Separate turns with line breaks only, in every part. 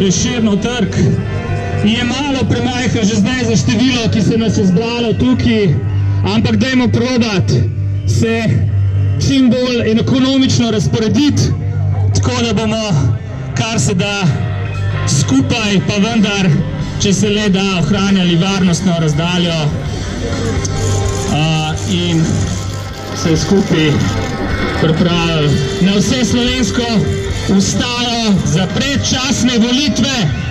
Prešernov trg je malo premajhen že zdaj za število, ki se nas je zbralo tukaj, ampak dajmo probati se čim bolj ekonomično razporediti, tako da bomo kar se da skupaj, pa vendar, če se le da, ohranjali varnostno razdaljo in se skupaj pripravili na vse slovensko ustajo za predčasne volitve.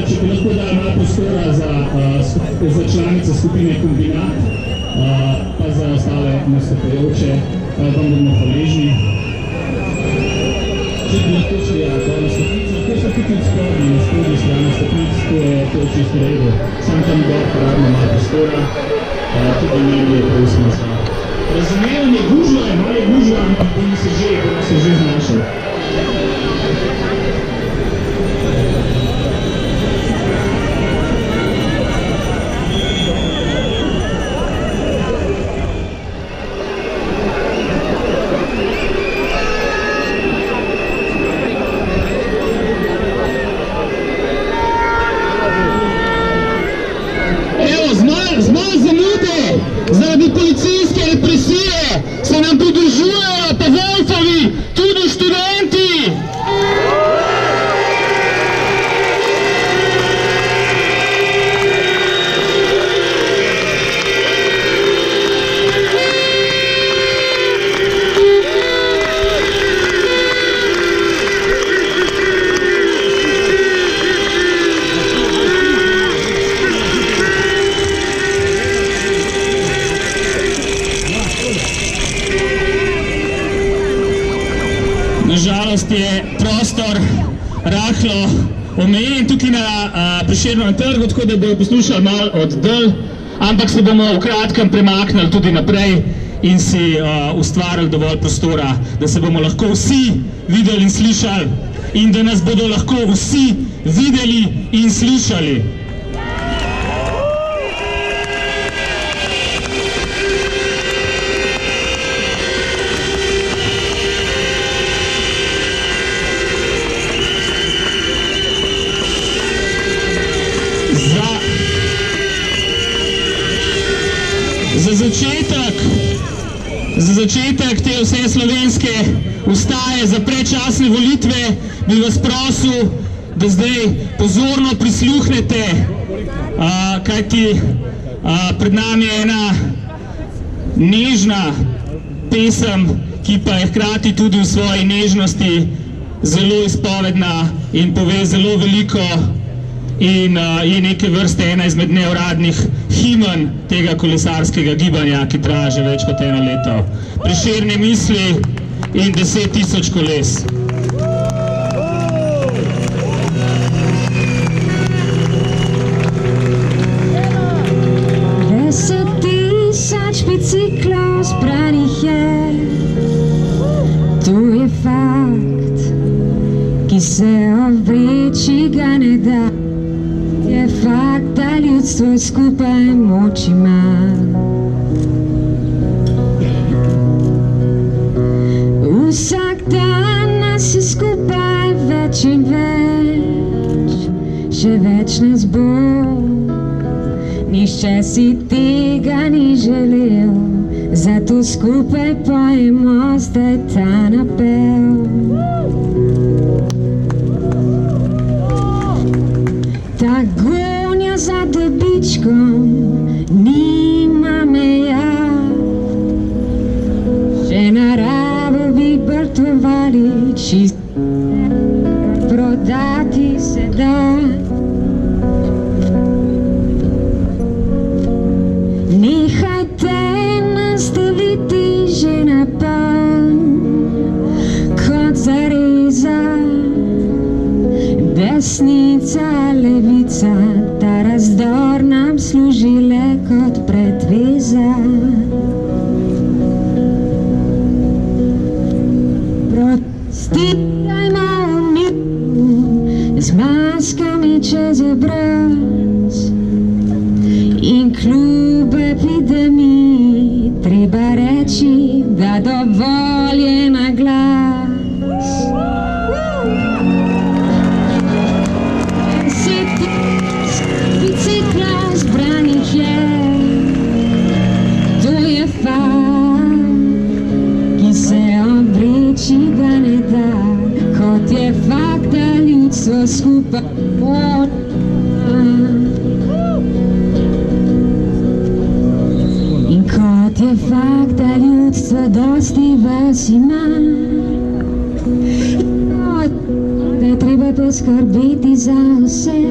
če bi lahko dali malo prostora za članice skupine Kombinat, pa za ostale nastopajoče, vam bomo hvaležni. Če bi lahko šli na stopnico, to so tudi spodnji, na spodnji strani stopnic, to je čisto redo. Sam tam gor porabimo malo prostora, tudi njim je prosimo za razumevanje. Gužva je, malo je gužva, ampak bomo se že znašli.
Zaradi policijske represije se nam pridružujejo je prostor rahlo omejen tukaj na Prešernovem trgu, tako da bojo poslušali malo oddalj, ampak se bomo v kratkem premaknili tudi naprej in si ustvarili dovolj prostora, da se bomo lahko vsi videli in slišali in da nas bodo lahko vsi videli in slišali. Za začetek te vse slovenske ustaje za predčasne volitve bi vas prosil, da zdaj pozorno prisluhnete, kajti pred nami je ena nežna pesem, ki pa je hkrati tudi v svoji nežnosti zelo izpovedna in pove zelo veliko in je neke vrste ena izmed neuradnih himen tega kolesarskega gibanja, ki traja že več kot 1 leto. Prešerne misli in 10 000 koles.
Biciklov zbranih je, to je fakt, ki se ovreči ga ne da. Je fakt, da ljudstvo skupaj moč ima. Vsak dan nas je skupaj več in več, še več nas bo. Nišče si tega ni želel, zato skupaj pojemo zdaj ta napev. Ta gonja za dobičkom nima meja, še naravo bi brtovali, čisto prodati se da. Nehajte nas deliti že na pol, kot zareza, desnica, levica, ta razdor nam služi le kot pretveza. Protestirajmo v miru, z maskami čez obraz in kljub epidemiji treba reči, da dovolj je na glas. 10 000 biciklov zbranih je, to je fakt, ki se obreči ga ne da, kot je fakt, da ljudstvo skupaj moč. Kot je fakt, da ljudstvo dosti vas ima, da je treba poskrbeti za vse.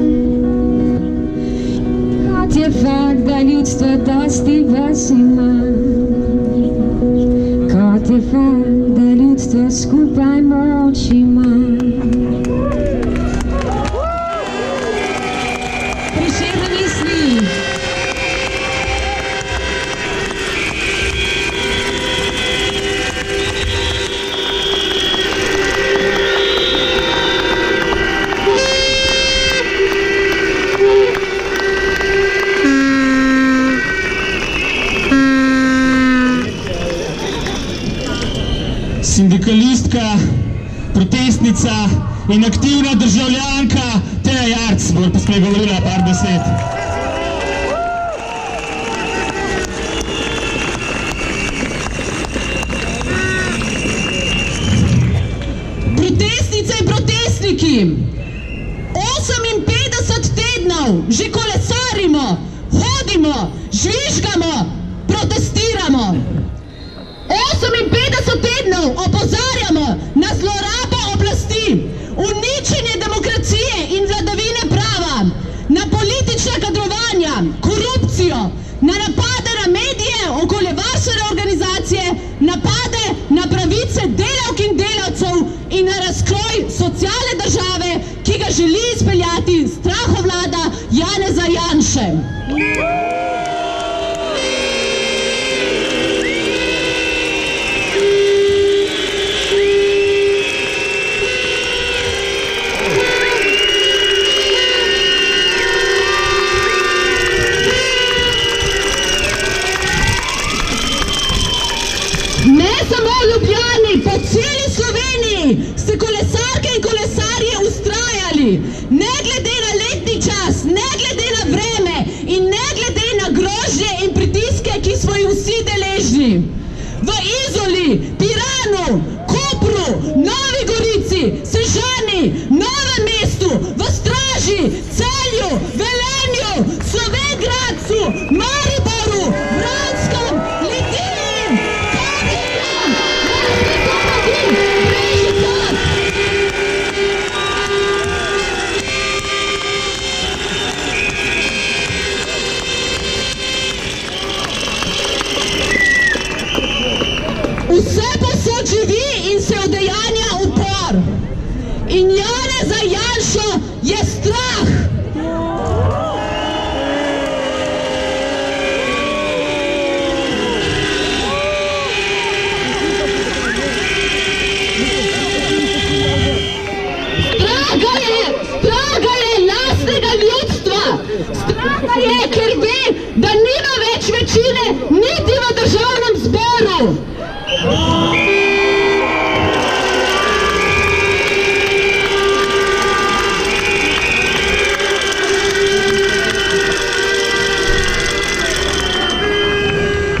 Kot je fakt, da ljudstvo dosti vas ima, kot je fakt, da ljudstvo skupaj moč ima. Prešerne misli.
Sindikalistka, protestnica in aktivna državljanka Teja Jarc bo spregovorila par besed.
Protestnice in protestniki, 58 tednov že kolesarimo, hodimo, žvižgamo, protestiramo. 58 tednov opozarjamo na zlorabo oblasti, uničenje demokracije in vladavine prava, na politična kadrovanja, korupcijo, na napade na medije, okoljevarstvene organizacije, napade na pravice delavk in delavcev in na razkroj socialne države, ki ga želi izpeljati strahovlada Janeza Janše. Ne samo v Ljubljani, po celi Sloveniji ste kolesarke in kolesarji ustrajali, ne glede na letni čas, ne glede na vreme in ne glede na grožnje in pritiske, ki smo jih vsi deležni. V Izoli, Piranu, Kopru, Novi Gorici, Sežani, Novem mestu, v Straži, Celju, Velenju, Slovenj Gradcu, Mariboru, Vranskem, Litiji, Kavniku, Brežicah. Vse posod živi in se udejanja upor. In Janeza Janšo je strah. Strah ga je lastnega ljudstva. Strah ga je, ker ve, da nima več večine niti v državnem zboru.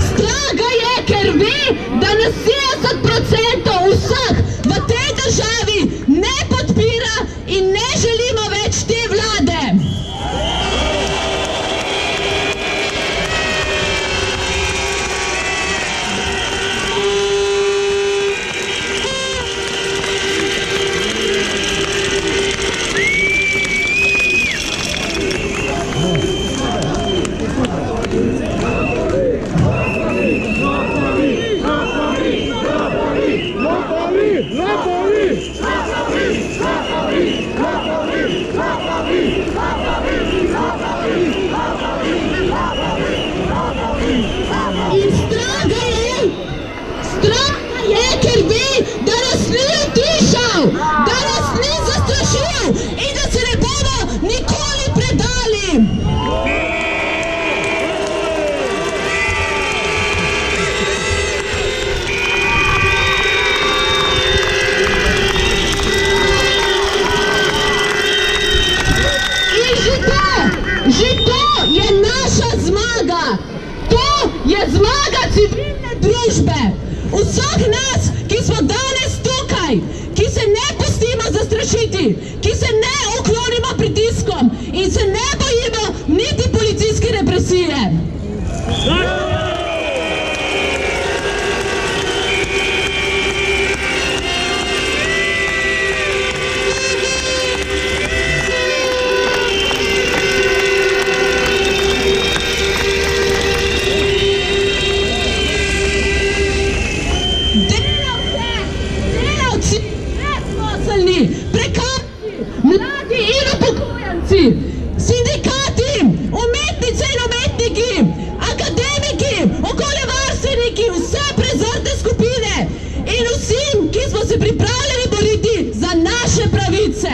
Strah ga je, ker ve, da nas 70% vseh v tej državi ne podpira in ne želimo več te vlade. In strah ga je, ker ve, da nas ni utišal, da nas ni zastrašil in da se ne bomo nikoli predali. In že to je naša zmaga. To je zmaga civilne družbe. Vseh nas, ki smo danes tukaj, ki se ne pustimo zastrašiti, ki se ne uklonimo pritiskom in se ne bojimo niti policijske represije. Delavci, brezposelni, prekarni, mladi in upokojenci, sindikati, umetnice in umetniki, akademiki, okoljevarstveniki, vse prezrte skupine in vsi, ki smo se pripravljeni boriti za naše pravice.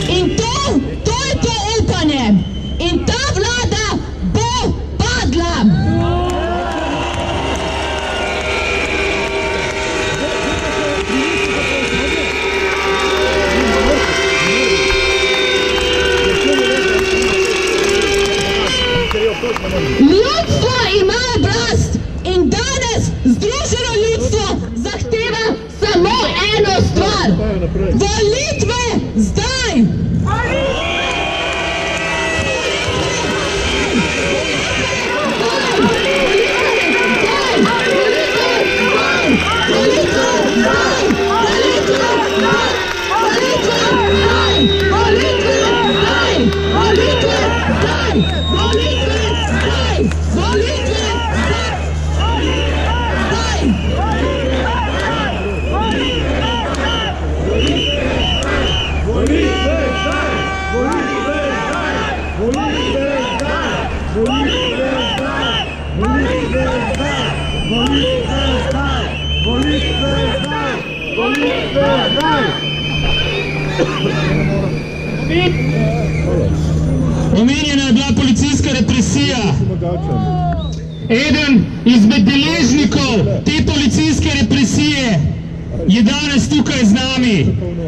In to je to upanje. In ta vlada bo padla.
Omenjena je bila policijska represija. Eden izmed deležnikov te policijske represije je danes tukaj z nami.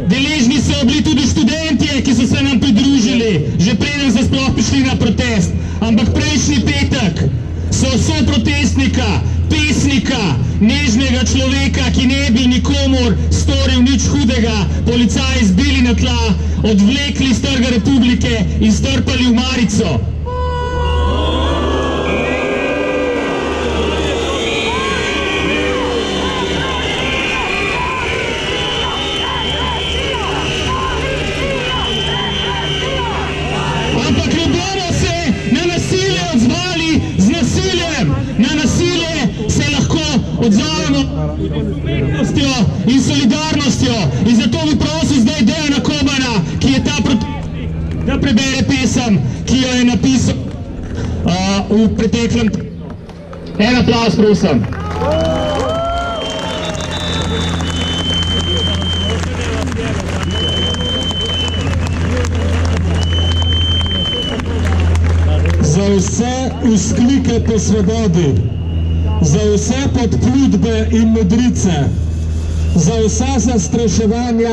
Deležni so bili tudi študentje, ki so se nam pridružili, že preden so sploh prišli na protest. Ampak prejšnji petek so soprotestnika, pesnika, nežnega človeka, ki ne bi nikomur storil nič hudega, policaji zbili na tla, odvlekli z Trga Republike in strpali v marico. Ampak ne bomo se na nasilje odzvali z nasiljem. Na nasilje se lahko odzovemo in solidarnostjo. In zato bi prosil zdaj Dejana Kobana, ki je da prebere pesem, ki jo je napisal v preteklem. En aplavz, prosim.
Za vse vzklike po svobodi, za vse podplutbe in modrice, za vsa zastraševanja